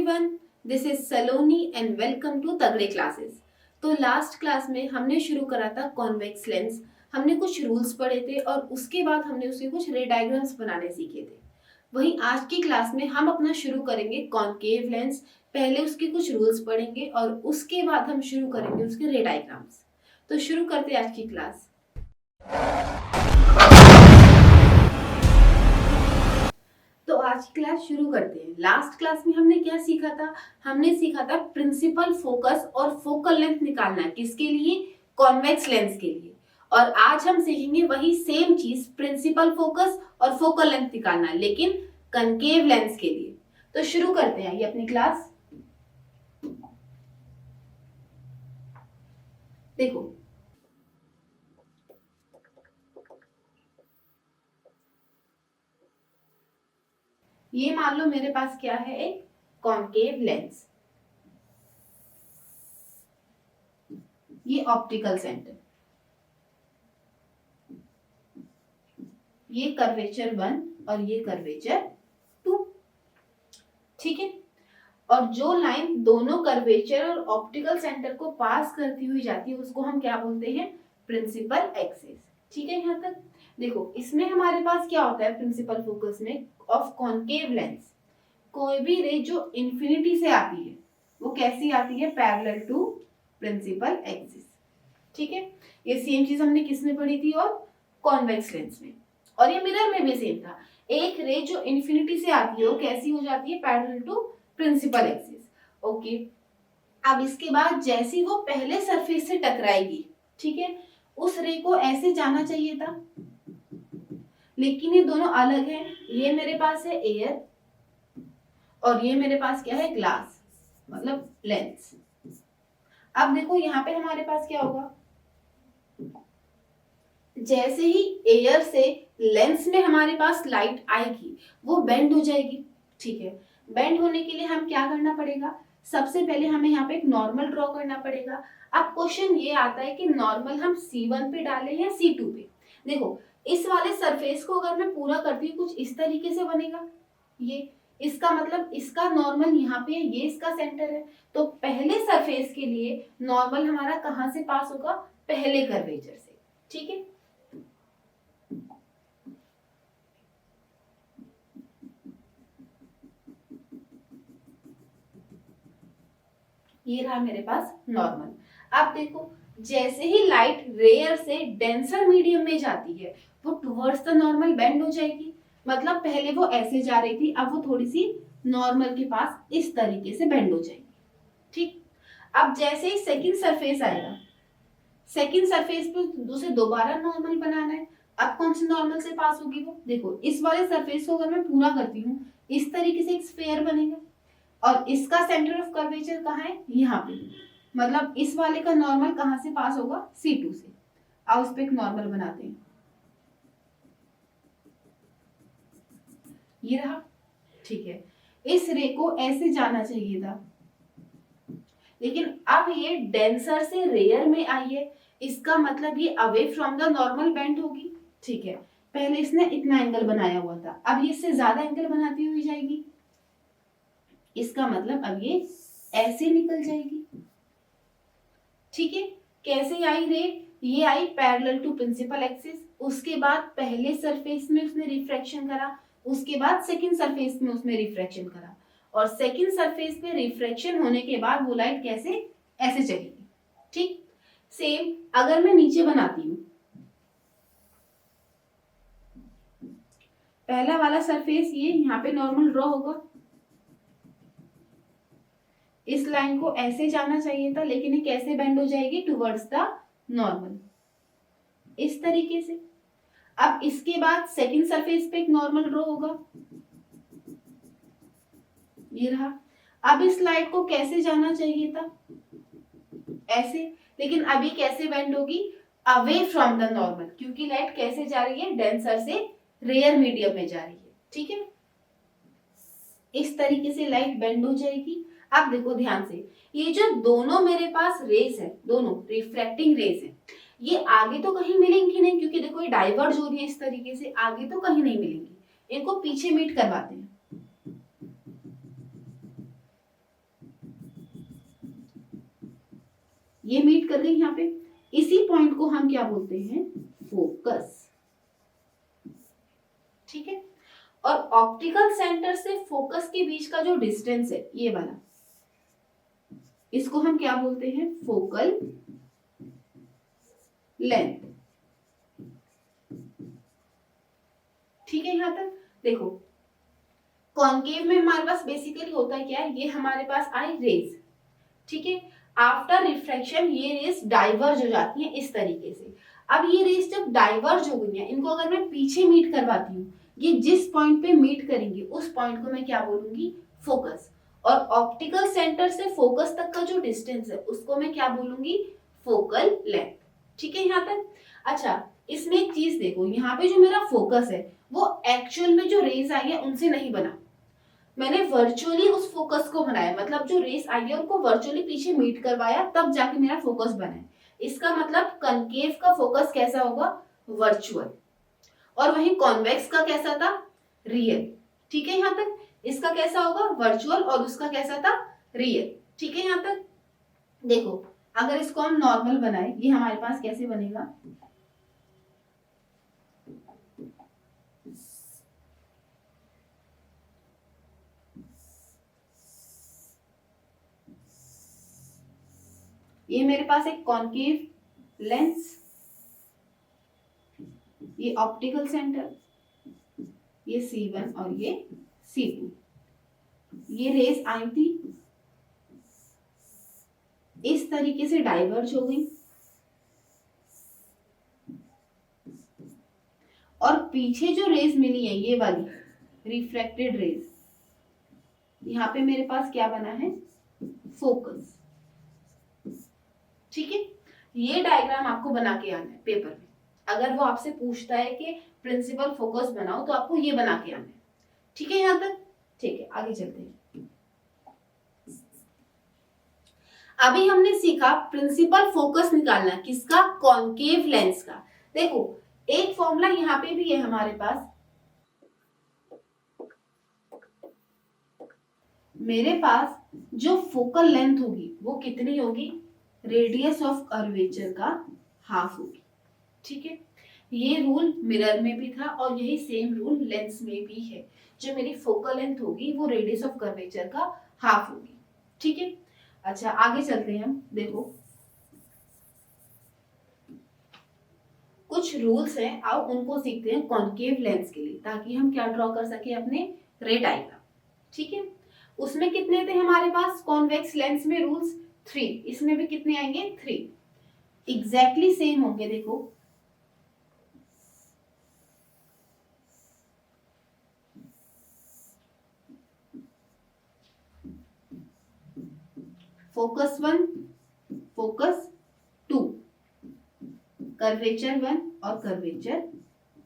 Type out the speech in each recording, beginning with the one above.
Everyone, this is Saloni and welcome to Tagde classes. तो last class में हमने शुरू करा था कॉन्वेक्स लेंस। हमने कुछ रूल्स पढ़े थे और उसके बाद हमने उसके कुछ रे डायग्राम्स बनाने सीखे थे। वहीं आज की क्लास में हम अपना शुरू करेंगे कॉन्केव लेंस। पहले उसके कुछ रूल्स पढ़ेंगे और उसके बाद हम शुरू करेंगे उसके रे डायग्राम्स। तो शुरू करते हैं आज की क्लास। तो आज की क्लास शुरू करते हैं। लास्ट क्लास में हमने क्या सीखा था? हमने सीखा था प्रिंसिपल फोकस और फोकल लेंथ निकालना। किसके लिए? कॉन्वेक्स लेंस के लिए। और आज हम सीखेंगे वही सेम चीज, प्रिंसिपल फोकस और फोकल लेंथ निकालना, लेकिन कनकेव लेंस के लिए। तो शुरू करते हैं ये अपनी क्लास। देखो, ये मान लो मेरे पास क्या है, एक कॉन्केव लेंस। ये ऑप्टिकल सेंटर, ये कर्वेचर 1 और ये कर्वेचर 2। ठीक है। और जो लाइन दोनों कर्वेचर और ऑप्टिकल सेंटर को पास करती हुई जाती है उसको हम क्या बोलते हैं? Principal axis. ठीक है। यहाँ तक देखो, इसमें हमारे पास क्या होता है प्रिंसिपल फोकस में ऑफ कॉन्केव लेंस? कोई भी रे जो इंफिनिटी से आती है वो कैसी आती है? Parallel to principal axis. ठीक है। ये सेम चीज हमने किस में पढ़ी थी? और कॉन्वेक्स लेंस में। और ये मिरर में भी सेम था। एक रे जो इंफिनिटी से आती है वो कैसी हो जाती है? Parallel to principal axis. Okay. अब इसके बाद जैसी वो पहले सरफेस से टकराएगी, ठीक है, उस रे को ऐसे जाना चाहिए था, लेकिन ये दोनों अलग हैं। ये मेरे पास है एयर और ये मेरे पास क्या है? ग्लास, मतलब लेंस। अब देखो यहाँ पे हमारे पास क्या होगा? जैसे ही एयर से लेंस में हमारे पास लाइट आएगी वो बेंड हो जाएगी। ठीक है। बेंड होने के लिए हम क्या करना पड़ेगा? सबसे पहले हमें यहाँ पे एक नॉर्मल ड्रॉ करना पड़ेगा। अब क्वेश्चन ये आता है कि नॉर्मल हम C1 पे डालें या C2 पे। देखो, इस वाले सरफेस को अगर मैं पूरा करती हूँ कुछ इस तरीके से बनेगा। ये इसका मतलब इसका नॉर्मल यहाँ पे है, ये इसका सेंटर है। तो पहले सरफेस के लिए नॉर्मल हमारा कहाँ से पास होगा? पहले कर्वेचर से। ठीक है। ये रहा मेरे पास नॉर्मल। अब देखो, जैसे ही लाइट रेयर से डेंसर मीडियम में जाती है वो टुवर्ड्स द नॉर्मल बेंड हो जाएगी। मतलब पहले वो ऐसे जा रही थी, अब वो थोड़ी सी नॉर्मल के पास इस तरीके से बेंड हो जाएगी। ठीक। अब जैसे ही सेकंड सरफेस आएगा, सेकंड सरफेस पे उसे दोबारा नॉर्मल बनाना है। अब कौन से नॉर्मल से पास होगी वो? देखो, इस वाले सरफेस को अगर मैं पूरा करती हूँ इस तरीके से एक स्फीयर बनेगा और इसका सेंटर ऑफ कर्वेचर कहाँ है? यहाँ पे। मतलब इस वाले का नॉर्मल कहाँ से पास होगा? C2 से। अब उस पे एक नॉर्मल बनाते हैं। ये रहा। ठीक है। इस रे को ऐसे जाना चाहिए था, लेकिन अब ये डेंसर से रेयर में आई है। इसका मतलब ये away from the normal bend होगी। ठीक है। पहले इसने इतना एंगल बनाया हुआ था, अब ये इससे ज्यादा एंगल बनाती हुई जाएगी। इसका मतलब अब ये ऐसे निकल जाएगी। ठीक है। कैसे आई रे? ये आई पैरेलल टू प्रिंसिपल एक्सिस। उसके बाद पहले सरफेस में उसने रिफ्रैक्शन करा, उसके बाद सेकंड सरफेस में उसने रिफ्रैक्शन करा, और सेकंड सरफेस पे रिफ्रैक्शन होने के बाद वो लाइट कैसे? ऐसे चलेगी। ठीक। सेम अगर मैं नीचे बनाती हूँ, पहला वाला सरफेस ये यहाँ पे नॉर्मल ड्रॉ होगा। इस लाइन को ऐसे जाना चाहिए था, लेकिन ये कैसे बेंड हो जाएगी? टुवर्ड्स द नॉर्मल, इस तरीके से। अब इसके बाद सेकंड सरफेस पे एक नॉर्मल ड्रॉ होगा। ये रहा। अब इस लाइट को कैसे जाना चाहिए था? ऐसे। लेकिन अभी कैसे बेंड होगी? अवे फ्रॉम द नॉर्मल, क्योंकि लाइट कैसे जा रही है? डेंसर से रेयर मीडियम में जा रही है। ठीक है। इस तरीके से लाइट बेंड हो जाएगी। अब देखो ध्यान से, ये जो दोनों मेरे पास रेस है, दोनों रिफ्रैक्टिंग रेस है, ये आगे तो कहीं मिलेंगी नहीं, क्योंकि देखो ये डाइवर्ज हो रही है इस तरीके से, आगे तो कहीं नहीं मिलेंगी। इनको पीछे मीट करवाते हैं। ये मीट कर गई यहाँ पे, इसी पॉइंट को हम क्या बोलते हैं, फोकस। ठीक है, और ऑप्टिकल सेंटर से फोकस के बीच का जो डिस्टेंस है ये वाला, इसको हम क्या बोलते हैं, फोकल लेंथ। ठीक है, यहां तक देखो कॉन्केव में हमारे पास बेसिकली होता है क्या है, ये हमारे पास आई रेज, ठीक है, आफ्टर रिफ्रैक्शन ये रेज डाइवर्ज हो जाती है इस तरीके से। अब ये रेज जब डाइवर्ज हो गई है, इनको अगर मैं पीछे मीट करवाती हूँ, ये जिस पॉइंट पे मीट करेंगे उस पॉइंट को मैं क्या बोलूंगी, फोकस। और ऑप्टिकल सेंटर से फोकस तक का जो डिस्टेंस है उसको मैं क्या बोलूंगी, फोकल लेंथ। ठीक है यहाँ तक। अच्छा, इसमें एक चीज देखो, यहाँ पे जो मेरा फोकस है वो एक्चुअल में जो रेज आई है उनसे नहीं बना, मैंने वर्चुअली उस फोकस को बनाया, मतलब जो रेस आई है उनको वर्चुअली पीछे मीट करवाया, तब जाके मेरा फोकस बना है। इसका मतलब कनकेव का फोकस कैसा होगा, वर्चुअल, और वहीं कॉन्वेक्स का कैसा था, रियल। ठीक है यहाँ तक, इसका कैसा होगा, वर्चुअल, और उसका कैसा था, रियल। ठीक है यहाँ तक। देखो अगर इसको हम नॉर्मल बनाए, ये हमारे पास कैसे बनेगा, ये मेरे पास एक कॉन्केव लेंस, ये ऑप्टिकल सेंटर, ये C1 और ये C2, ये रेस आई थी, इस तरीके से डाइवर्ज हो गई, और पीछे जो रेज मिली है ये वाली रिफ्लेक्टेड रेज, यहाँ पे मेरे पास क्या बना है, फोकस। ठीक है, ये डायग्राम आपको बना के आना है पेपर में, अगर वो आपसे पूछता है कि प्रिंसिपल फोकस बनाओ तो आपको ये बना के आना है। ठीक है यहाँ तक। ठीक है, आगे चलते हैं। अभी हमने सीखा प्रिंसिपल फोकस निकालना, किसका, कॉन्केव लेंस का। देखो एक फॉर्मूला यहाँ पे भी है हमारे पास, मेरे पास जो फोकल लेंथ होगी वो कितनी होगी, रेडियस ऑफ कर्वेचर का हाफ होगी। ठीक है, ये रूल मिरर में भी था और यही सेम रूल लेंस में भी है, जो मेरी फोकल लेंथ होगी वो रेडियस ऑफ कर्वेचर का हाफ होगी। ठीक है, अच्छा आगे चलते हैं हम। देखो कुछ रूल्स हैं, आओ उनको सीखते हैं कॉन्केव लेंस के लिए, ताकि हम क्या ड्रॉ कर सके, अपने रे डायग्राम। ठीक है, उसमें कितने थे हमारे पास, कॉन्वेक्स लेंस में रूल्स 3, इसमें भी कितने आएंगे, 3, एग्जैक्टली सेम होंगे। देखो फोकस 1, फोकस 2, कर्वेचर 1 और कर्वेचर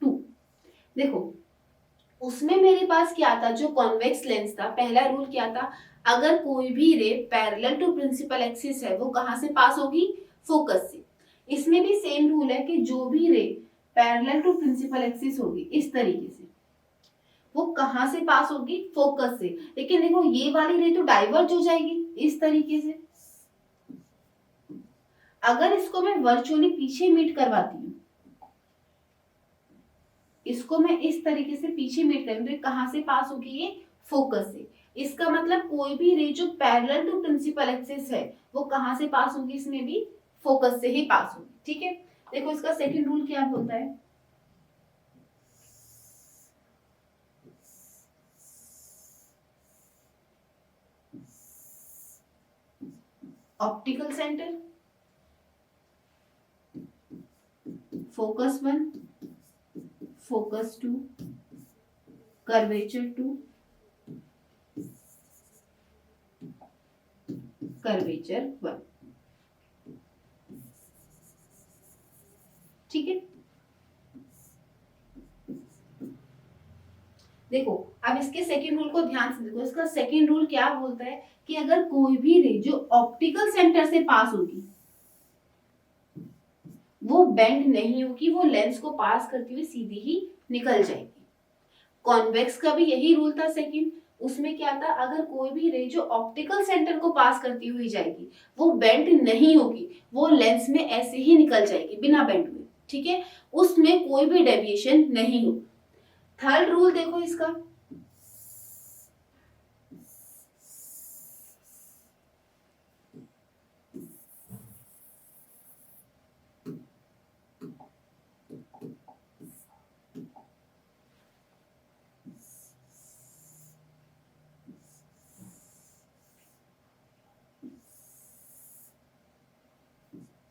2। देखो उसमें मेरे पास क्या था, जो कॉन्वेक्स लेंस था, पहला रूल क्या था, अगर कोई भी ray parallel to principal axis है वो कहां से पास होगी, फोकस से। इसमें भी सेम रूल है कि जो भी ray parallel to principal axis होगी इस तरीके से, वो कहां से पास होगी, फोकस से। लेकिन देखो ये वाली रे तो डाइवर्ज हो जाएगी इस तरीके से, अगर इसको मैं वर्चुअली पीछे मीट करवाती हूँ, इसको मैं इस तरीके से पीछे मीट करूँ तो कहां से पास होगी, ये फोकस से। इसका मतलब कोई भी रे जो पैरेलल टू प्रिंसिपल एक्सिस है वो कहां से पास होगी, इसमें भी फोकस से ही पास होगी। ठीक है, देखो इसका सेकंड रूल क्या बोलता है, optical centre, focus 1, focus 2, curvature 2, curvature 1। ठीक है, देखो अब इसके सेकेंड रूल को ध्यान से देखो, इसका सेकेंड रूल क्या बोलता है कि अगर कोई भी रे जो ऑप्टिकल सेंटर से पास होगी वो बेंड नहीं होगी, वो लेंस को पास करती हुई सीधी ही निकल जाएगी। कॉन्वेक्स का भी यही रूल था सेकंड, उसमें क्या था, अगर कोई भी रे जो ऑप्टिकल सेंटर को पास करती हुई जाएगी वो बेंड नहीं होगी, वो लेंस में ऐसे ही निकल जाएगी बिना बेंड हुए, ठीक है, उसमें कोई भी डेविएशन नहीं हो। थर्ड रूल देखो इसका,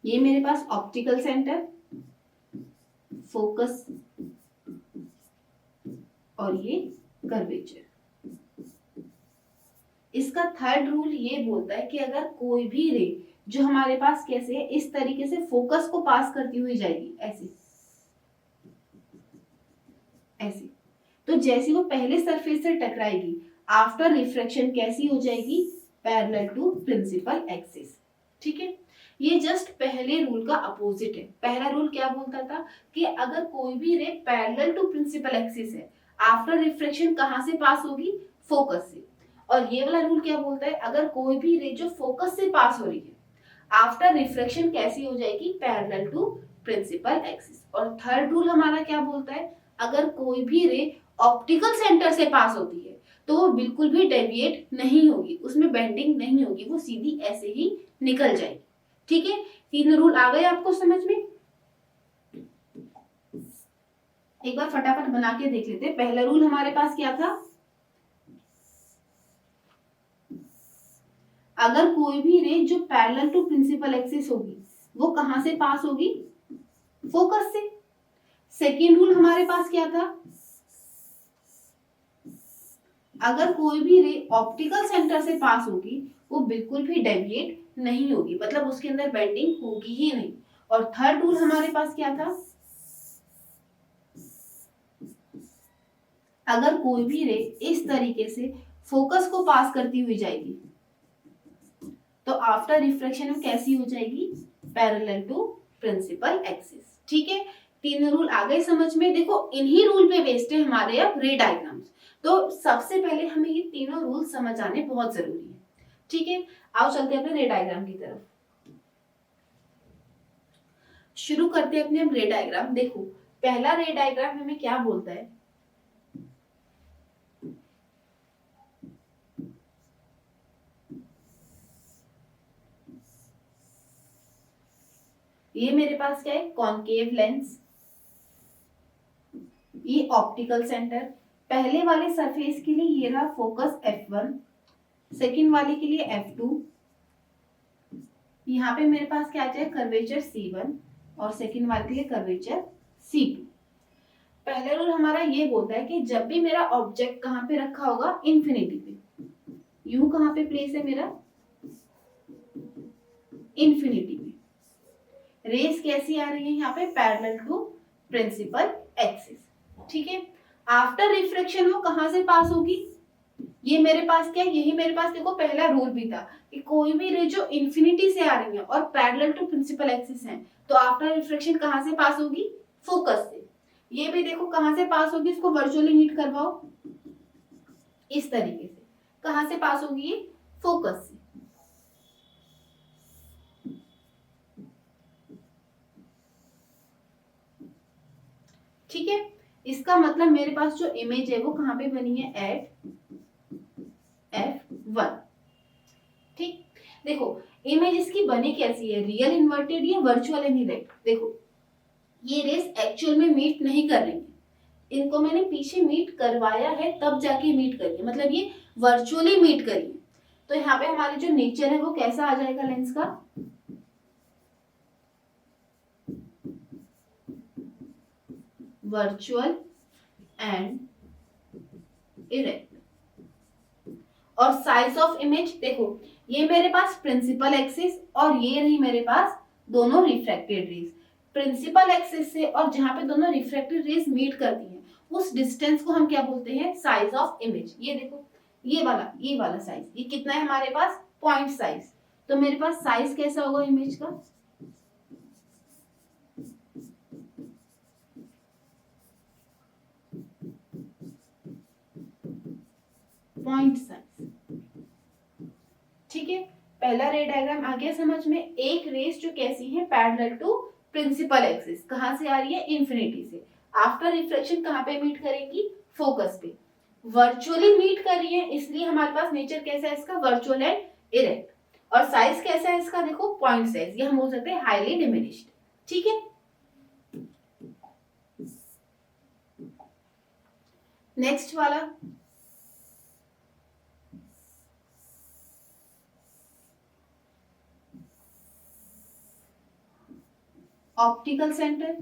ये मेरे पास ऑप्टिकल सेंटर, फोकस और ये कर्वेचर। इसका थर्ड रूल ये बोलता है कि अगर कोई भी रे जो हमारे पास कैसे है, इस तरीके से फोकस को पास करती हुई जाएगी ऐसे ऐसे, तो जैसे वो पहले सरफेस से टकराएगी, आफ्टर रिफ्रैक्शन कैसी हो जाएगी, पैरेलल टू प्रिंसिपल एक्सिस, ठीक है। ये जस्ट पहले रूल का अपोजिट है। पहला रूल क्या बोलता था कि अगर कोई भी ray parallel to principal axis है, आफ्टर रिफ्रैक्शन कहां से पास होगी, फोकस से। और ये वाला रूल क्या बोलता है, अगर कोई भी रे जो फोकस से पास हो रही है, आफ्टर रिफ्रैक्शन कैसी हो जाएगी, पैरेलल टू प्रिंसिपल एक्सिस। और थर्ड रूल हमारा क्या बोलता है, अगर कोई भी रे ऑप्टिकल सेंटर से पास होती है तो वो बिल्कुल भी डेविएट नहीं होगी, उसमें बेंडिंग नहीं होगी, वो सीधी ऐसे ही निकल जाएगी, ठीक है। तीन रूल आ गए आपको समझ में। एक बार फटाफट बना के देख लेते हैं। पहला रूल हमारे पास क्या था, अगर कोई भी रे जो पैरेलल टू प्रिंसिपल एक्सिस होगी वो कहां से पास होगी, फोकस से। सेकेंड रूल हमारे पास क्या था, अगर कोई भी रे ऑप्टिकल सेंटर से पास होगी वो बिल्कुल भी डेविएट नहीं होगी, मतलब उसके अंदर बेंडिंग होगी ही नहीं। और थर्ड रूल हमारे पास क्या था, अगर कोई भी रे इस तरीके से फोकस को पास करती हुई जाएगी तो आफ्टर रिफ्रैक्शन में कैसी हो जाएगी, पैरेलल टू प्रिंसिपल एक्सिस, ठीक है। तीन रूल आ गए समझ में। देखो इन्हीं रूल पे बेस्ड है हमारे अब रे डायग्राम्स, तो सबसे पहले हमें ये तीनों रूल समझ आने बहुत जरूरी है, ठीक है। आओ चलते हैं अपने रे डायग्राम की तरफ, शुरू करते हैं अपने रे डायग्राम। देखो पहला रे डायग्राम हमें क्या बोलता है, ये मेरे पास क्या है, कॉन्केव लेंस, ये ऑप्टिकल सेंटर। पहले वाले सरफेस के लिए ये रहा फोकस F1, सेकेंड वाले के लिए F2, यहाँ पे मेरे पास क्या है, कर्वेचर C1 और सेकेंड वाले के लिए कर्वेचर C2। पहला रूल हमारा ये बोलता है कि जब भी मेरा ऑब्जेक्ट कहाँ पे रखा होगा, इंफिनिटी पे, यू कहाँ पे प्लेस है मेरा, इंफिनिटी पे, रेस कैसी आ रही है यहाँ पे, पैरेलल टू प्रिंसिपल एक्सिस, ठीक है। आफ्टर रिफ्रैक्शन वो कहां से पास होगी, ये मेरे पास क्या है, यही मेरे पास देखो पहला रूल भी था कि कोई भी रे जो इंफिनिटी से आ रही है और पैरेलल टू प्रिंसिपल एक्सिस है तो आफ्टर रिफ्रैक्शन कहां से पास होगी, फोकस से। ये भी देखो कहां से पास होगी, इसको वर्चुअली मीट करवाओ इस तरीके से, कहां से पास होगी, ये फोकस से, ठीक है। इसका मतलब मेरे पास जो इमेज है वो कहां पे बनी है, एट F1, ठीक। देखो इमेज इसकी बनी कैसी है, रियल इन्वर्टेड या वर्चुअल इनडायरेक्ट। देखो ये रेस एक्चुअल में मीट नहीं कर रही, इनको मैंने पीछे मीट करवाया है तब जाके मीट करी है, मतलब ये वर्चुअली मीट करी है। तो यहाँ पे हमारे जो नेचर है वो कैसा आ जाएगा लेंस का, वर्चुअल एंड इरेक्ट। और साइज ऑफ इमेज देखो, ये मेरे पास प्रिंसिपल एक्सिस और ये रही मेरे पास दोनों रिफ्रैक्टेड रेज। प्रिंसिपल एक्सिस से और जहां पे दोनों रिफ्रैक्टेड रेज मीट करती हैं उस डिस्टेंस को हम क्या बोलते हैं, साइज ऑफ इमेज। ये देखो ये वाला साइज, ये कितना है हमारे पास, पॉइंट साइज। तो मेरे पास साइज कैसा होगा इमेज का, पॉइंट साइज। ठीक है, पहला रे डायग्राम आ गया समझ में। एक रेस जो कैसी है, पैरेलल टू प्रिंसिपल एक्सिस, कहां से आ रही है, इंफिनिटी से। आफ्टर रिफ्लेक्शन कहां पे मीट करेगी, फोकस पे। वर्चुअली मीट कर रही है, इसलिए हमारे पास नेचर कैसा है इसका, वर्चुअल एंड इरेक्ट। और साइज कैसा है इसका, देखो पॉइंट साइज, ये हम बोल सकते हैं हाईली डिमिनिश्ड। ठीक है, नेक्स्ट वाला optical centre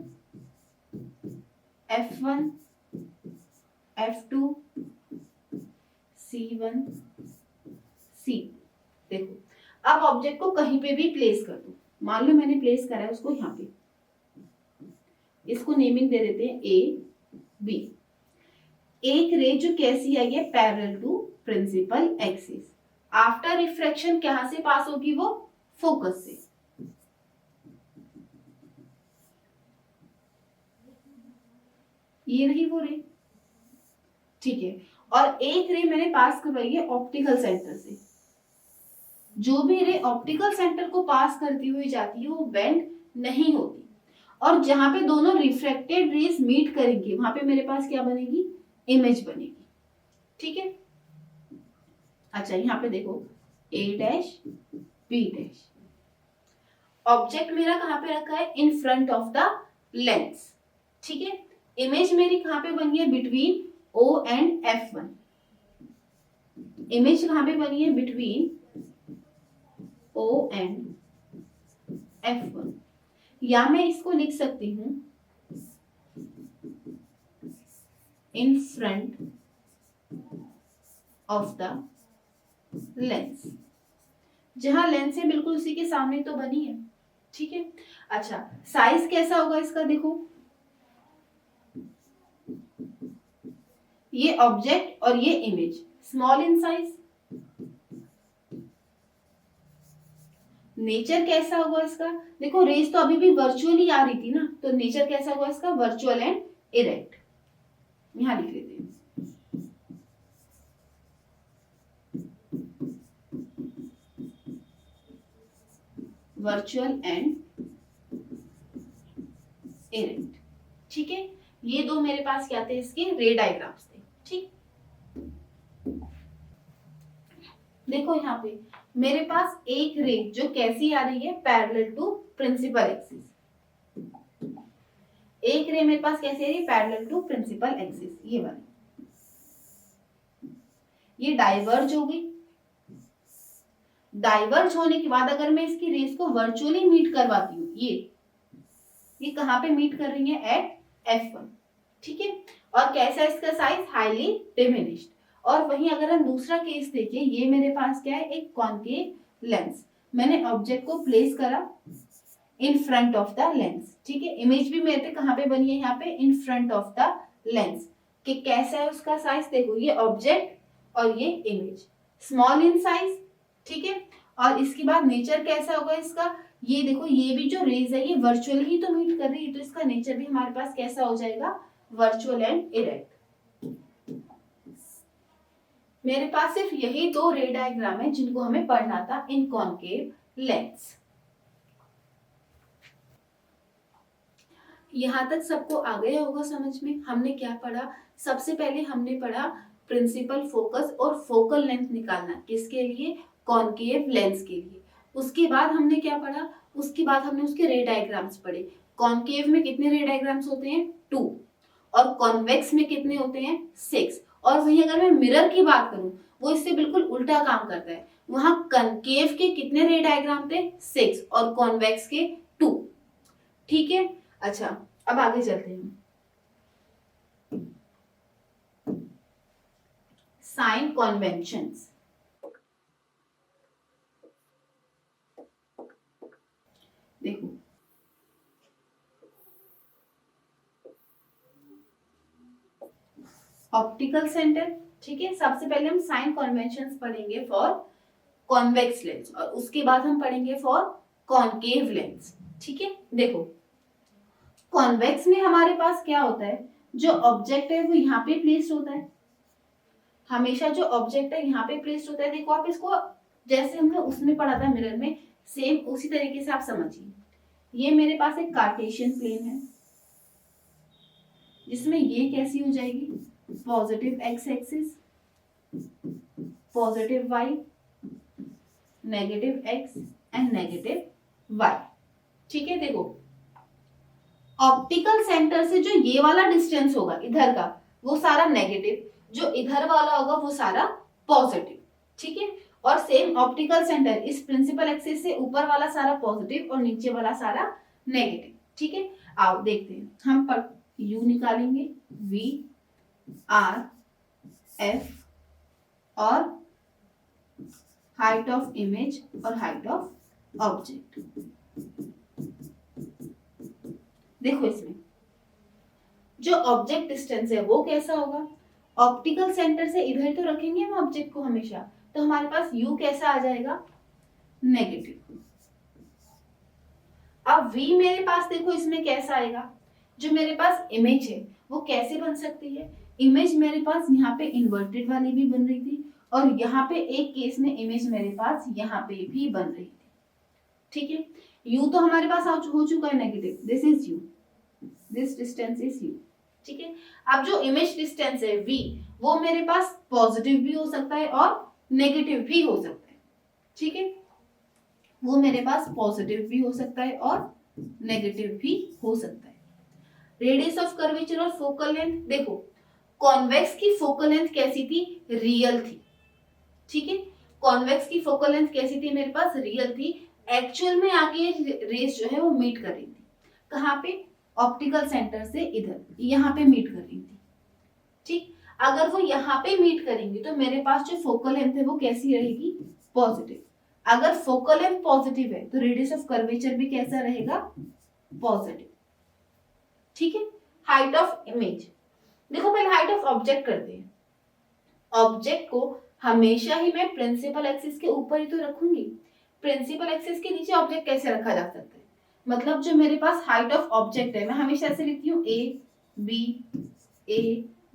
F1 F2 C1 C। देखो अब ऑब्जेक्ट को कहीं पे भी प्लेस कर दो, मान लो मैंने प्लेस करा है उसको यहाँ पे, इसको नेमिंग दे देते हैं A B। एक रे जो कैसी आई है, parallel to principal axis. After refraction कहां से पास होगी, वो फोकस से। ये रही वो रे। ठीक है, और एक रे मैंने पास करवाई है ऑप्टिकल सेंटर से। जो भी रे ऑप्टिकल सेंटर को पास करती हुई जाती है वो बेंड नहीं होती, और जहां पे दोनों रिफ्रैक्टेड रेस मीट करेंगे वहां पे मेरे पास क्या बनेगी, इमेज बनेगी। ठीक है, अच्छा यहाँ पे देखो A dash B dash. Object मेरा कहां पे रखा है, in front of the lens. ठीक है, इमेज मेरी कहां पे बनी है, between O and F1। Image कहां पे बनी है, बिटवीन O एंड F1। या मैं इसको लिख सकती हूं in front of the lens. जहां लेंस है बिल्कुल उसी के सामने तो बनी है। ठीक है, अच्छा साइज कैसा होगा इसका, देखो ये ऑब्जेक्ट और ये image small in size. Nature कैसा होगा इसका, देखो रेस तो अभी भी वर्चुअली आ रही थी ना, तो नेचर कैसा होगा इसका, वर्चुअल एंड इरेक्ट। यहां लिख लेते हैं वर्चुअल एंड इरेक्ट। ठीक है, ये दो मेरे पास क्या थे, इसके रे डायग्राम्स थे। ठीक, देखो यहाँ पे मेरे पास एक रे जो कैसी आ रही है, पैरेलल टू प्रिंसिपल एक्सिस। एक रे मेरे पास कैसी आ रही है, पैरेलल टू प्रिंसिपल एक्सिस, ये वाली। ये डाइवर्ज हो गई। डाइवर्ज होने के बाद अगर मैं इसकी रेस को वर्चुअली मीट करवाती हूँ, ये कहां पे मीट कर रही है, एट F1। ठीक है, और कैसा है इसका साइज, हाईली डिमिनिश्ड। और वहीं अगर हम दूसरा केस देखें, ये मेरे पास क्या है, एक कॉन्केव लेंस। मैंने ऑब्जेक्ट को प्लेस करा in front of the lens. ठीक है, इमेज भी मेरे पे कहां पे बनी है, यहाँ पे in front of the lens. कि कैसा है उसका साइज, देखो ये ऑब्जेक्ट और ये इमेज स्मॉल इन साइज। ठीक है, और इसके बाद नेचर कैसा होगा इसका, ये देखो ये भी जो रेज है ये वर्चुअल ही तो मीट कर रही है, तो इसका नेचर भी हमारे पास कैसा हो जाएगा, वर्चुअल एंड इरेक्ट। मेरे पास सिर्फ यही दो रे डायग्राम है जिनको हमें पढ़ना था इन कॉन्केव लेंस। यहां तक सबको आ गया होगा समझ में। हमने क्या पढ़ा, सबसे पहले हमने पढ़ा प्रिंसिपल फोकस और फोकल लेंथ निकालना, किसके लिए, कॉन्केव लेंस के लिए। उसके बाद हमने क्या पढ़ा, उसके बाद हमने उसके रे डायग्राम्स पढ़े। कॉन्केव में कितने रे डायग्राम्स होते हैं, 2, और कॉन्वेक्स में कितने होते हैं, 6। और वहीं अगर मैं मिरर की बात करूं, वो इससे बिल्कुल उल्टा काम करता है। वहां कॉन्केव के कितने रे डायग्राम थे, 6, और कॉन्वेक्स के 2। ठीक है, अच्छा अब आगे चलते हैं। Sign conventions. देखो ऑप्टिकल सेंटर। ठीक है, सबसे पहले हम साइन कन्वेंशंस पढ़ेंगे फॉर कॉन्वेक्स लेंस, और उसके बाद हम पढ़ेंगे फॉर कॉन्केव लेंस। ठीक है, देखो कॉन्वेक्स में हमारे पास क्या होता है, जो ऑब्जेक्ट है वो यहाँ पे प्लेस्ड होता है। हमेशा जो ऑब्जेक्ट है यहाँ पे प्लेस्ड होता है। देखो आप इसको जैसे हमने उसमें पढ़ा था मिरर में, सेम उसी तरीके से आप समझिए। ये मेरे पास एक कार्टेशियन प्लेन है जिसमें ये कैसी हो जाएगी, positive x axis, positive y, negative x and negative y. ठीक है, देखो ऑप्टिकल सेंटर से जो ये वाला डिस्टेंस होगा इधर का वो सारा नेगेटिव, जो इधर वाला होगा वो सारा पॉजिटिव। ठीक है, और सेम ऑप्टिकल सेंटर इस प्रिंसिपल एक्सिस से ऊपर वाला सारा पॉजिटिव और नीचे वाला सारा नेगेटिव। ठीक है, आओ देखते हैं। हम पर यू निकालेंगे, वी आर एफ और हाइट ऑफ इमेज और हाइट ऑफ ऑब्जेक्ट। देखो इसमें जो ऑब्जेक्ट डिस्टेंस है वो कैसा होगा, ऑप्टिकल सेंटर से इधर तो रखेंगे हम ऑब्जेक्ट को हमेशा, तो हमारे पास u कैसा आ जाएगा, नेगेटिव। अब v मेरे पास देखो इसमें कैसा आएगा, जो मेरे पास इमेज है वो कैसे बन सकती है, इमेज मेरे पास यहाँ पे इन्वर्टेड वाली भी बन रही थी और यहाँ पे एक केस में इमेज मेरे पास यहाँ पे भी बन रही थी। ठीक है, u तो हमारे पास हो चुका है negative, this is u, this distance is u। ठीक है, अब जो इमेज डिस्टेंस है v वो मेरे पास पॉजिटिव भी हो सकता है और नेगेटिव भी हो सकता है। ठीक है, वो मेरे पास पॉजिटिव भी हो सकता है और नेगेटिव भी हो सकता है। रेडियस ऑफ कर्वेचर और फोकल लेंथ, देखो कॉन्वेक्स की फोकल लेंथ कैसी थी, रियल थी। ठीक है, कॉन्वेक्स की फोकल लेंथ कैसी थी, मेरे पास रियल थी। एक्चुअल में आगे रेस जो है वो मीट कर रही थी, कहाँ पे, ऑप्टिकल सेंटर से इधर यहाँ पे मीट कर रही थी। ठीक, अगर वो यहाँ पे मीट करेंगी तो मेरे पास जो फोकल लेंथ है वो कैसी रहेगी, पॉजिटिव। अगर फोकल लेंथ पॉजिटिव है तो रेडियस ऑफ कर्वेचर भी कैसा रहेगा, पॉजिटिव। ठीक है, हाइट ऑफ इमेज, देखो पहले हाइट ऑफ ऑब्जेक्ट करते हैं। ऑब्जेक्ट को हमेशा ही मैं प्रिंसिपल एक्सिस के ऊपर ही तो रखूंगी, प्रिंसिपल एक्सिस के नीचे ऑब्जेक्ट कैसे रखा जा सकता है, मतलब जो मेरे पास हाइट ऑफ ऑब्जेक्ट है मैं हमेशा ऐसे लिखती हूँ ए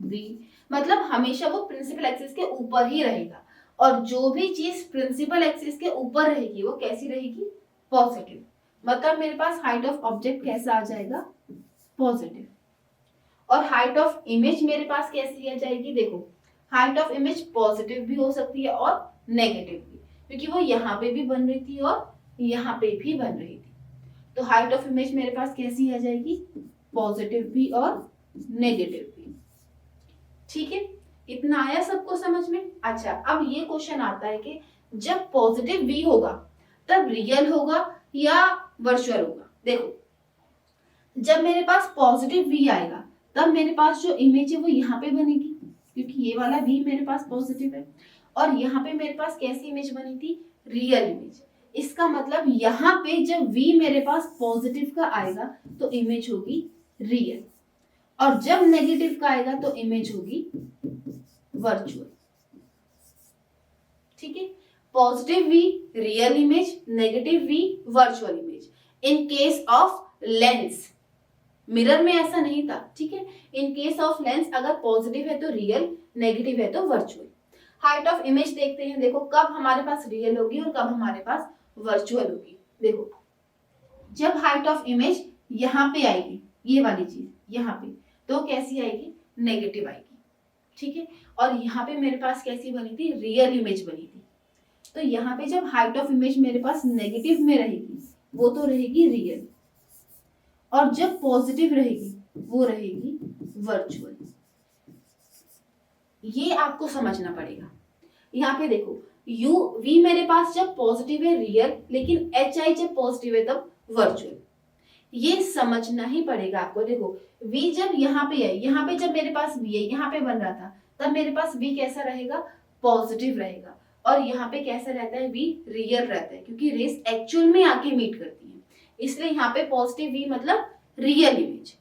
बी, मतलब हमेशा वो प्रिंसिपल एक्सिस के ऊपर ही रहेगा और जो भी चीज प्रिंसिपल एक्सिस के ऊपर रहेगी वो कैसी रहेगी, पॉजिटिव। मतलब मेरे पास हाइट ऑफ ऑब्जेक्ट कैसा आ जाएगा, पॉजिटिव। और हाइट ऑफ इमेज मेरे पास कैसी आ जाएगी, देखो हाइट ऑफ इमेज पॉजिटिव भी हो सकती है और नेगेटिव भी, क्योंकि वो यहाँ पे भी बन रही थी और यहाँ पे भी बन रही थी। तो हाइट ऑफ इमेज मेरे पास कैसी आ जाएगी, पॉजिटिव भी और नेगेटिव भी। ठीक है, इतना आया सबको समझ में। अच्छा, अब ये क्वेश्चन आता है कि जब पॉजिटिव v होगा तब रियल होगा या वर्चुअल होगा। देखो जब मेरे पास पॉजिटिव v आएगा तब मेरे पास जो इमेज है वो यहाँ पे बनेगी, क्योंकि ये वाला v मेरे पास पॉजिटिव है और यहाँ पे मेरे पास कैसी इमेज बनी थी, रियल इमेज। इसका मतलब यहाँ पे जब v मेरे पास पॉजिटिव का आएगा तो इमेज होगी रियल और जब नेगेटिव का आएगा तो इमेज होगी वर्चुअल। ठीक है, positive v real image, negative v virtual image. In case of lens, mirror में ऐसा नहीं था। ठीक है, इन केस ऑफ लेंस अगर पॉजिटिव है तो रियल, नेगेटिव है तो वर्चुअल। हाइट ऑफ इमेज देखते हैं, देखो कब हमारे पास रियल होगी और कब हमारे पास वर्चुअल होगी। देखो जब हाइट ऑफ इमेज यहाँ पे आएगी, ये वाली चीज यहाँ पे, तो कैसी आएगी, नेगेटिव आएगी। ठीक है, और यहाँ पे मेरे पास कैसी बनी थी, रियल इमेज बनी थी। तो यहाँ पे जब हाइट ऑफ इमेज मेरे पास नेगेटिव में रहेगी वो तो रहेगी रियल और जब पॉजिटिव रहेगी वो रहेगी वर्चुअल। ये आपको समझना पड़ेगा। यहाँ पे देखो u v मेरे पास जब पॉजिटिव है रियल, लेकिन hi जब पॉजिटिव है तब वर्चुअल। ये समझना ही पड़ेगा आपको। देखो v जब यहाँ पे है, यहाँ पे जब मेरे पास v है, यहाँ पे बन रहा था, तब मेरे पास v कैसा रहेगा, पॉजिटिव रहेगा और यहाँ पे कैसा रहता है, v रियल रहता है, क्योंकि रेस एक्चुअल में आके मीट करती है, इसलिए यहाँ पे पॉजिटिव v मतलब रियल इमेज।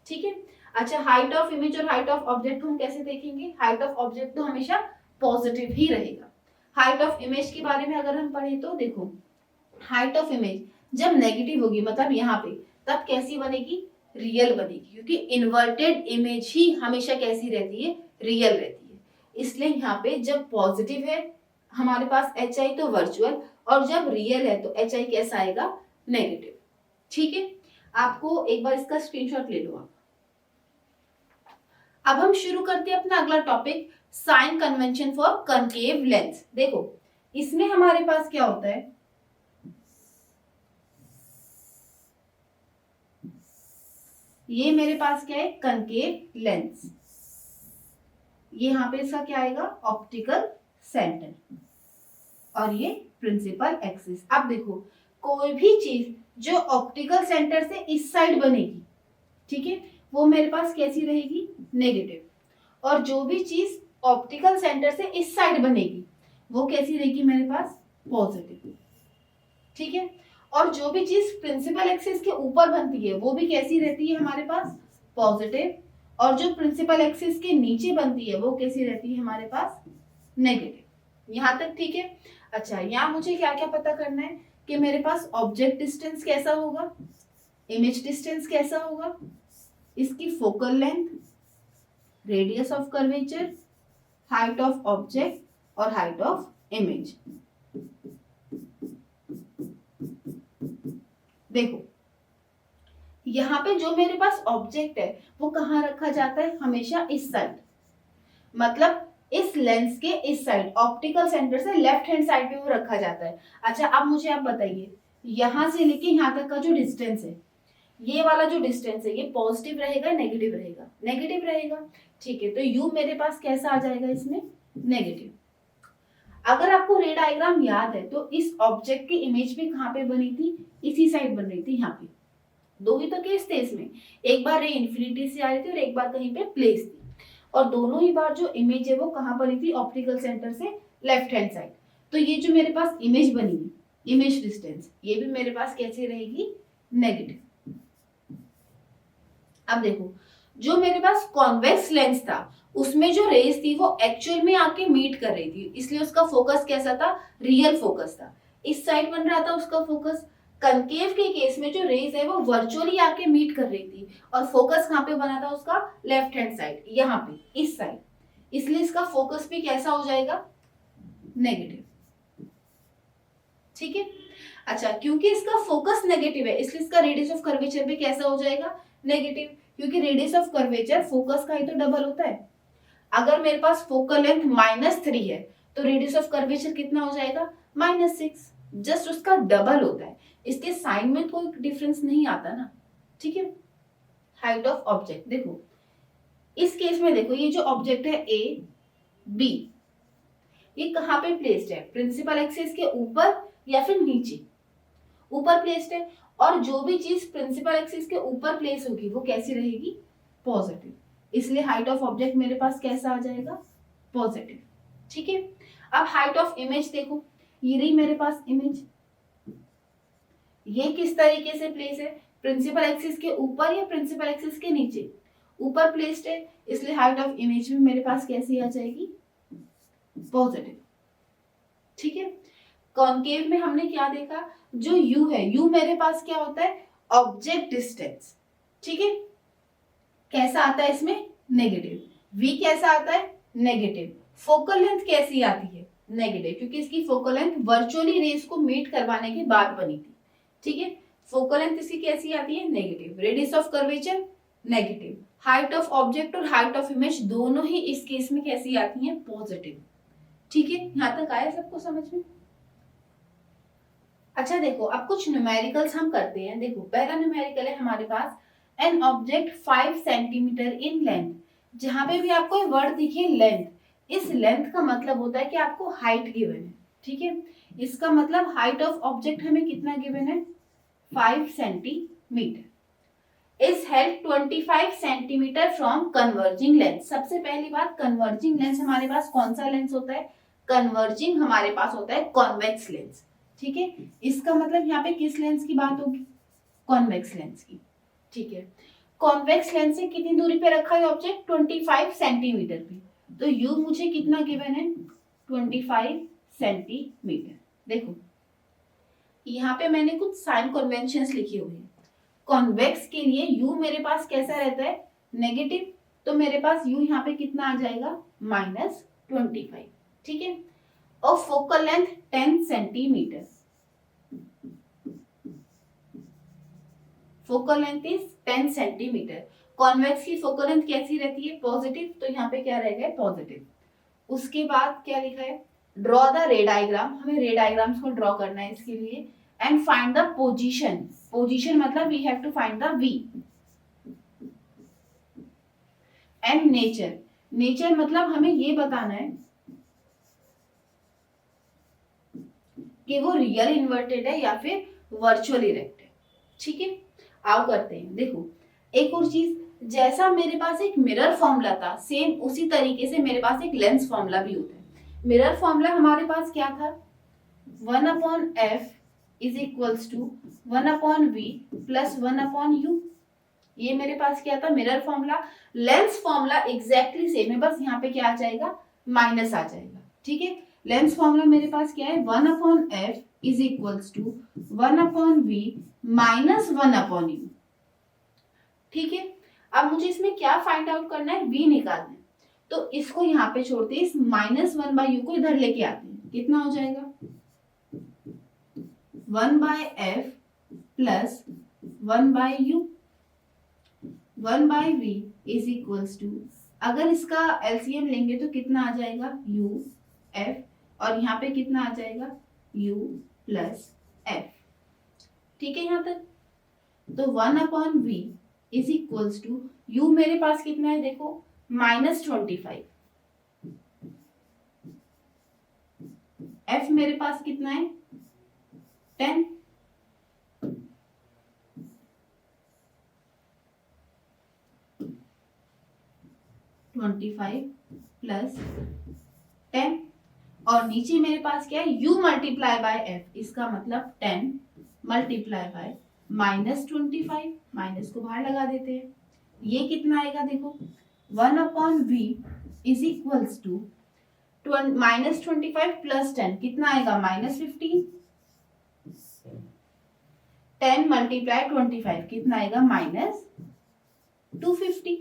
ठीक है, अच्छा हाइट ऑफ इमेज और हाइट ऑफ ऑब्जेक्ट हम कैसे देखेंगे, हाइट ऑफ ऑब्जेक्ट तो हमेशा पॉजिटिव ही रहेगा। हाइट ऑफ इमेज के बारे में अगर हम पढ़ें तो देखो हाइट ऑफ इमेज जब नेगेटिव होगी मतलब यहाँ पे, तब कैसी बनेगी, रियल बनेगी, क्योंकि इन्वर्टेड इमेज ही हमेशा कैसी रहती है, रियल रहती है। इसलिए यहाँ पे जब पॉजिटिव है हमारे पास एच आई तो वर्चुअल, और जब रियल है तो एच आई कैसा आएगा, नेगेटिव। ठीक है, आपको एक बार इसका स्क्रीनशॉट ले लो आप। अब हम शुरू करते हैं अपना अगला topic, sign convention for concave lens. देखो इसमें हमारे पास क्या होता है, ये मेरे पास क्या है, कनकेव लेंस। ये यहाँ पे इसका क्या आएगा, ऑप्टिकल सेंटर, और ये प्रिंसिपल एक्सिस। अब देखो कोई भी चीज जो ऑप्टिकल सेंटर से इस साइड बनेगी, ठीक है, वो मेरे पास कैसी रहेगी, नेगेटिव, और जो भी चीज ऑप्टिकल सेंटर से इस साइड बनेगी वो कैसी रहेगी मेरे पास, पॉजिटिव। ठीक है, और जो भी चीज प्रिंसिपल एक्सिस के ऊपर बनती है वो भी कैसी रहती है हमारे पास, पॉजिटिव, और जो प्रिंसिपल एक्सिस के नीचे बनती है वो कैसी रहती है हमारे पास, नेगेटिव। यहां तक ठीक है। अच्छा, यहाँ मुझे क्या क्या पता करना है कि मेरे पास ऑब्जेक्ट डिस्टेंस कैसा होगा, इमेज डिस्टेंस कैसा होगा, इसकी focal length, radius of curvature, height of object और हाइट ऑफ इमेज। देखो यहाँ पे जो मेरे पास ऑब्जेक्ट है वो कहाँ रखा जाता है, हमेशा इस साइड, मतलब इस लेंस के इस साइड, ऑप्टिकल सेंटर से लेफ्ट हैंड साइड पे वो रखा जाता है। अच्छा, अब मुझे आप बताइए यहां से लेके यहाँ तक का जो डिस्टेंस है, ये वाला जो डिस्टेंस है, ये पॉजिटिव रहेगा नेगेटिव रहेगा, नेगेटिव रहेगा। ठीक है, तो यू मेरे पास कैसा आ जाएगा इसमें, नेगेटिव। अगर आपको रे डायग्राम याद है तो इस ऑब्जेक्ट की इमेज भी कहाँ पे बनी थी, इसी साइड बन रही थी, यहाँ पे। दो ही तो केस थे इसमें, एक बार रे इन्फिनिटी से आ रही थी और एक बार कहीं पे प्लेस थी, और दोनों ही बार जो इमेज है वो कहाँ बनी थी, ऑप्टिकल सेंटर से लेफ्ट हैंड साइड। तो ये जो मेरे पास इमेज बनी है, इमेज डिस्टेंस, ये भी मेरे पास कैसी रहेगी, नेगेटिव। अब देखो जो मेरे पास कॉन्वेक्स लेंस था उसमें जो रेज थी वो एक्चुअल में आके मीट कर रही थी, इसलिए उसका फोकस कैसा था, रियल फोकस था, इस साइड बन रहा था उसका फोकस। कनकेव के केस में जो रेज है वो वर्चुअली आके मीट कर रही थी, और फोकस कहाँ पे बना था उसका, लेफ्ट हैंड साइड, यहाँ पे इस साइड, इसलिए इसका फोकस भी कैसा हो जाएगा, नेगेटिव। ठीक है, अच्छा क्योंकि इसका फोकस नेगेटिव है इसलिए इसका रेडियस ऑफ कर्वेचर भी कैसा हो जाएगा, नेगेटिव, क्योंकि रेडियस ऑफ कर्वेचर फोकस का ही तो डबल होता है। अगर मेरे पास फोकल लेंथ -3 है तो रेडियस ऑफ कर्वेचर कितना हो जाएगा, -6, जस्ट उसका डबल होता है, इसके साइन में कोई डिफरेंस नहीं आता ना। ठीक है, हाइट ऑफ ऑब्जेक्ट, देखो इस केस में देखो ये जो ऑब्जेक्ट है ए बी, ये कहाँ पे प्लेस्ड है, प्रिंसिपल एक्सिस के ऊपर या फिर नीचे, ऊपर प्लेस्ड है, और जो भी चीज प्रिंसिपल एक्सिस के ऊपर प्लेस होगी वो कैसी रहेगी, पॉजिटिव, इसलिए हाइट ऑफ ऑब्जेक्ट मेरे पास कैसा आ जाएगा, पॉजिटिव। ठीक है, अब हाइट ऑफ इमेज देखो, ये रही मेरे पास इमेज, ये किस तरीके से प्लेस है, प्रिंसिपल एक्सिस के ऊपर या प्रिंसिपल एक्सिस के नीचे, ऊपर प्लेस्ड है, इसलिए हाइट ऑफ इमेज भी मेरे पास कैसी आ जाएगी, पॉजिटिव। ठीक है, कॉन्केव में हमने क्या देखा, जो यू है, यू मेरे पास क्या होता है, ऑब्जेक्ट डिस्टेंस। ठीक है, कैसा आता है इसमें, नेगेटिव, वी कैसा आता है, नेगेटिव, फोकल लेंथ कैसी आती है, नेगेटिव, क्योंकि इसकी फोकल लेंथ वर्चुअली रेज को मीट करवाने के बाद बनी थी। ठीक है, फोकल लेंथ इसकी कैसी आती है, negative, radius of curvature negative, height of object और हाइट ऑफ इमेज दोनों ही इस केस में कैसी आती हैं, पॉजिटिव। ठीक है, यहां तक आया सबको समझ में। अच्छा देखो अब कुछ न्यूमेरिकल्स हम करते हैं। देखो पहला न्यूमेरिकल है हमारे पास, an object 5 centimetre in length. जहां पे भी आपको वर्ड दिखे लेंथ, इस लेंथ का मतलब होता है कि आपको हाइट गिवन है। ठीक है, इसका मतलब हाइट ऑफ ऑब्जेक्ट हमें कितना गिवन है, 5 centimetre, is held 25 centimetre from converging lens. सबसे पहली बात, कन्वर्जिंग लेंस हमारे पास कौन सा लेंस होता है, कन्वर्जिंग हमारे पास होता है कॉन्वेक्स लेंस। ठीक है, इसका मतलब यहाँ पे किस लेंस की बात होगी, कॉन्वेक्स लेंस की। ठीक है, कॉन्वेक्स लेंस से कितनी दूरी पे रखा है ऑब्जेक्ट, 25 सेंटीमीटर पे, तो यू मुझे कितना गिवन है, 25 सेंटीमीटर। देखो यहाँ पे मैंने कुछ साइन कन्वेंशंस लिखे हुए हैं। कॉन्वेक्स के लिए यू मेरे पास कैसा रहता है, नेगेटिव, तो मेरे पास यू यहाँ पे कितना आ जाएगा, -20। 25, ठीक है। और focal length 10 centimetre, focal length is 10 centimetre. Convex की फोकल लेंथ कैसी रहती है? पॉजिटिव, तो यहाँ पे क्या रहेगा? पॉजिटिव। उसके बाद क्या लिखा है? ड्रॉ द रे डायग्राम, हमें रे डायग्राम्स को ड्रॉ करना है इसके लिए। And find the position, position मतलब we have to find the v. And nature, nature मतलब हमें ये बताना है कि वो रियल इन्वर्टेड है या फिर वर्चुअल इरेक्ट है, ठीक है। आओ करते हैं। देखो एक और चीज, जैसा मेरे पास एक मिरर फॉर्मूला था, सेम उसी तरीके से मेरे पास एक लेंस फॉर्मूला भी होता है। मिरर फॉर्मूला हमारे पास क्या था? 1/f is equals to 1/v plus 1/u। ये मेरे पास क्या था? Mirror formula. Lens formula exactly same है, बस यहाँ पे क्या आ जाएगा? माइनस आ जाएगा, ठीक है। लेंस फॉर्मूला मेरे पास क्या है? 1/f is equals to 1/v minus 1/u, ठीक है। अब मुझे इसमें क्या फाइंड आउट करना है? v निकालना है। तो इसको यहाँ पे छोड़ते हैं, इस -1/u को इधर लेके आते हैं। कितना हो जाएगा? 1/f plus 1/u 1/v is equals to, अगर इसका एलसीएम लेंगे तो कितना आ जाएगा? u f, और यहाँ पे कितना आ जाएगा? u प्लस f, ठीक है यहाँ तक। तो 1/v is equals to, u मेरे पास कितना है? देखो -25, f मेरे पास कितना है? 10, प्लस 10, और नीचे मेरे पास क्या है? u मल्टीप्लाई बाय f, इसका मतलब 10 मल्टीप्लाई बाय -25, माइनस को बाहर लगा देते हैं। ये कितना आएगा? देखो 1/v is equals to -25 plus 10 कितना आएगा? -15। 10 मल्टीप्लाई 25 कितना आएगा? -250।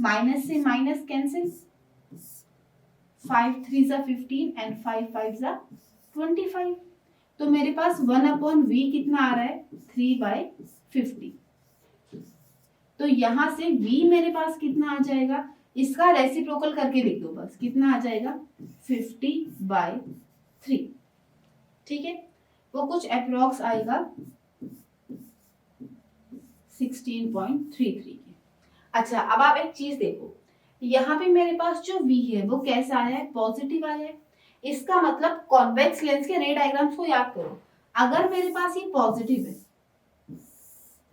माइनस से माइनस कैंसिल, 5 3 जा 15 एंड 5 5 जा 25। तो मेरे पास 1/v कितना आ रहा है? 3/50। तो यहां से v मेरे पास कितना आ जाएगा? इसका रेसिप्रोकल करके लिख दो बस, कितना आ जाएगा? 50/3, ठीक है। वो कुछ अप्रोक्स आएगा 16.33 के। अच्छा अब आप एक चीज देखो, यहाँ पे मेरे पास जो v है वो कैसा आया है? पॉजिटिव आया है। इसका मतलब कॉन्वेक्स लेंस के रे डायग्राम्स को याद करो, अगर मेरे पास ये पॉजिटिव है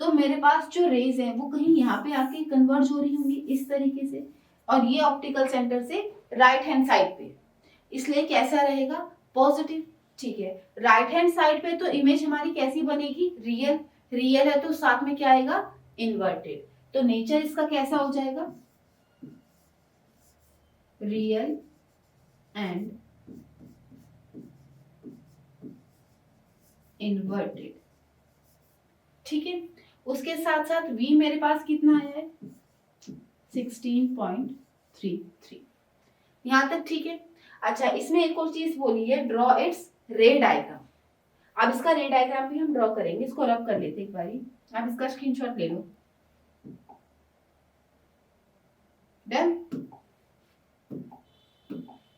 तो मेरे पास जो रेज है वो कहीं यहाँ पे आके कन्वर्ज हो रही होंगी इस तरीके से, और ये ऑप्टिकल सेंटर से राइट हैंड साइड पे, इसलिए कैसा रहेगा? पॉजिटिव, ठीक है। राइट हैंड साइड पे तो इमेज हमारी कैसी बनेगी? रियल, रियल है तो साथ में क्या आएगा? इन्वर्टेड। तो नेचर इसका कैसा हो जाएगा? रियल एंड इन्वर्टेड, ठीक है। उसके साथ साथ v मेरे पास कितना आया है? 16.33, यहां तक ठीक है। अच्छा इसमें एक और चीज बोली है, ड्रॉ इट्स रे डायग्राम। अब इसका रे डायग्राम भी हम ड्रॉ करेंगे, इसको रब कर लेते एक बारी। आप इसका स्क्रीनशॉट ले लो। डन।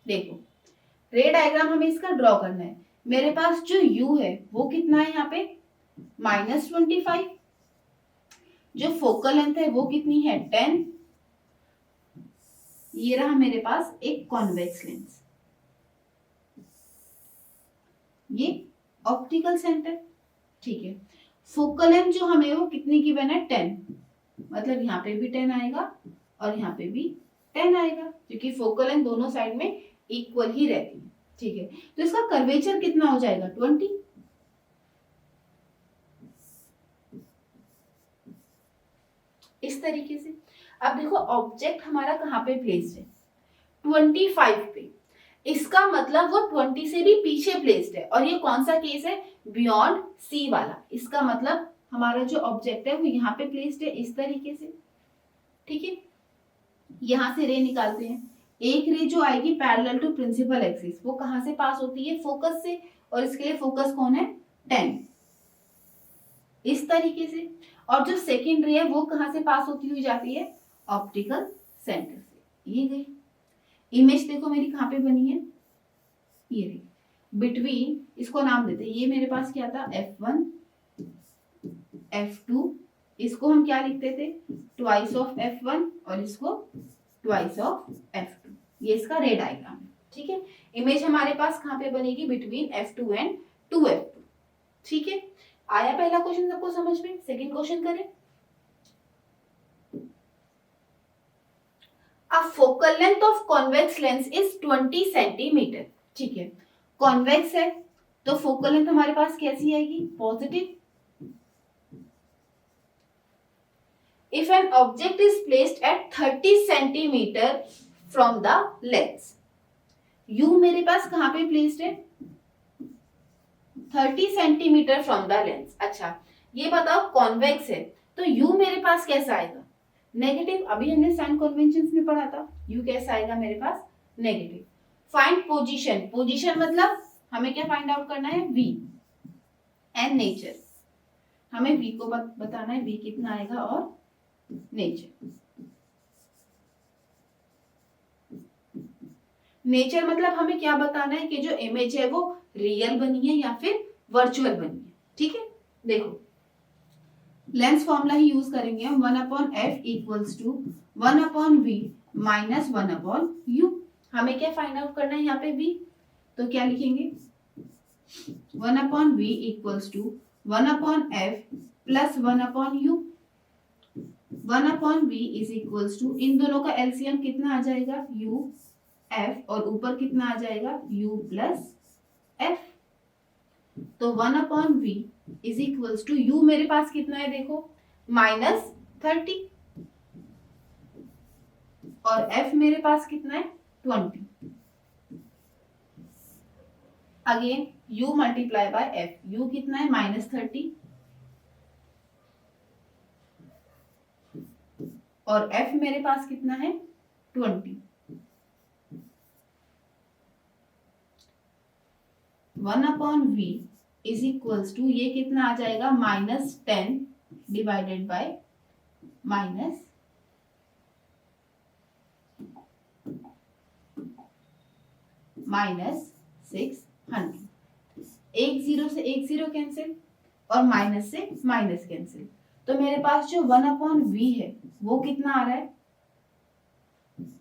देखो रे डायग्राम हमें इसका ड्रॉ करना है। मेरे पास जो u है वो कितना है? यहाँ पे -25। जो फोकल लेंथ है वो कितनी है? 10। ये रहा मेरे पास एक कॉन्वेक्स लेंस, ये ऑप्टिकल सेंटर, ठीक है। फोकल लेंथ जो हमें वो कितनी गिवन है? 10, मतलब यहाँ पे भी 10 आएगा और यहाँ पे भी 10 आएगा, क्योंकि फोकल लेंथ दोनों साइड में इक्वल ही रहती है, ठीक है। तो इसका कर्वेचर कितना हो जाएगा? 20। इस तरीके से। अब देखो ऑब्जेक्ट हमारा कहाँ पे प्लेस्ड है? 25 पे। इसका मतलब वो 20 से भी पीछे प्लेस्ड है, और ये कौन सा केस है? बियॉन्ड सी वाला। इसका मतलब हमारा जो ऑब्जेक्ट है वो यहाँ पे प्लेस्ड है इस तरीके से, ठीक है। यहां से रे निकालते हैं, एक रे जो आएगी पैरेलल टू प्रिंसिपल एक्सिस, वो कहां से पास होती है? फोकस से, और इसके लिए फोकस कौन है? 10, इस तरीके से। और जो सेकेंड रे है वो कहां से पास होती हुई जाती है? ऑप्टिकल सेंटर से। ये गई इमेज, देखो मेरी कहां पे बनी है? ये रही बिटवीन, इसको नाम देते हैं, ये मेरे पास क्या था? F1 F2, इसको हम क्या लिखते थे? ट्वाइस ऑफ F1, और इसको ट्वाइस ऑफ F2। ये इसका रे डायग्राम है, ठीक है। इमेज हमारे पास कहां पे बनेगी? बिटवीन F2 एंड 2F2, ठीक है। आया पहला क्वेश्चन सबको समझ में? सेकंड क्वेश्चन करें। A focal length of convex lens is 20 centimetre, ठीक है। कॉन्वेक्स है तो फोकल लेंथ हमारे पास कैसी आएगी? Positive. If an object is placed at 30 centimetre from the lens, U मेरे पास कहां पे प्लेस्ड है? 30 सेंटीमीटर फ्रॉम द लेंस। अच्छा ये बताओ कॉन्वेक्स है तो U मेरे पास कैसा आएगा? नेगेटिव। अभी हमने साइन कन्वेंशंस में पढ़ा था, U कैसा आएगा मेरे पास? नेगेटिव। फाइंड पोजीशन, पोजीशन मतलब हमें क्या फाइंड आउट करना है? V and nature. हमें V को बताना है, V कितना आएगा, और नेचर। नेचर मतलब हमें क्या बताना है कि जो इमेज है वो रियल बनी है या फिर वर्चुअल बनी है, ठीक है। देखो लेंस फॉर्मूला ही यूज करेंगे हम, 1/f equals to 1/v minus 1/u। हमें क्या फाइंड आउट करना है यहाँ पे? v, तो क्या लिखेंगे? 1/v equals to 1/f plus 1/u। 1/v is equals to, इन दोनों का एलसीएम कितना आ जाएगा? u f, और ऊपर कितना आ जाएगा? u plus f। तो 1/v is equals to, u मेरे पास कितना है देखो? -30, और f मेरे पास कितना है? 20। Again u multiply by f, u कितना है? -30, और f मेरे पास कितना है? 20। 1/v इज इक्वल्स टू, ये कितना आ जाएगा? -10 डिवाइडेड बाय -600। एक जीरो से एक जीरो कैंसिल, और माइनस से माइनस कैंसिल, तो मेरे पास जो 1/v है वो कितना आ रहा है?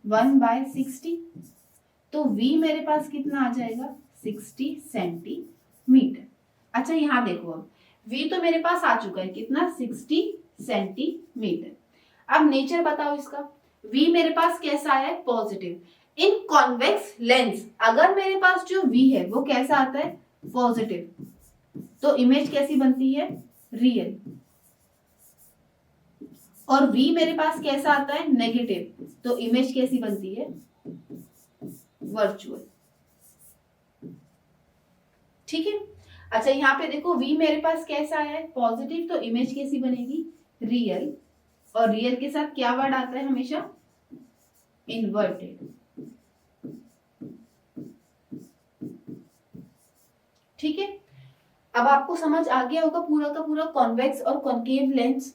1/60। तो v मेरे पास कितना आ जाएगा? 60 सेंटीमीटर। अच्छा यहाँ देखो, अब v तो मेरे पास आ चुका है, कितना? 60 सेंटीमीटर। अब नेचर बताओ इसका। v मेरे पास कैसा आया है? पॉजिटिव। इन कॉन्वेक्स लेंस अगर मेरे पास जो v है वो कैसा आता है? पॉजिटिव, तो इमेज कैसी बनती है? रियल। और v मेरे पास कैसा आता है? नेगेटिव, तो इमेज कैसी बनती है? वर्चुअल, ठीक है। अच्छा यहाँ पे देखो v मेरे पास कैसा आया है? पॉजिटिव, तो इमेज कैसी बनेगी? रियल। और रियल के साथ क्या वर्ड आता है हमेशा? इन्वर्टेड, ठीक है। अब आपको समझ आ गया होगा पूरा का पूरा कॉन्वेक्स और कॉन्केव लेंस।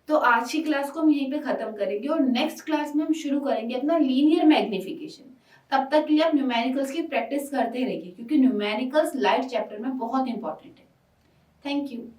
तो आज की क्लास को हम यहीं पे खत्म करेंगे, और नेक्स्ट क्लास में हम शुरू करेंगे अपना लीनियर मैग्निफिकेशन। तब तक के लिए आप न्यूमेरिकल्स की प्रैक्टिस करते रहिए, क्योंकि न्यूमेरिकल्स लाइट चैप्टर में बहुत इंपॉर्टेंट है। Thank you.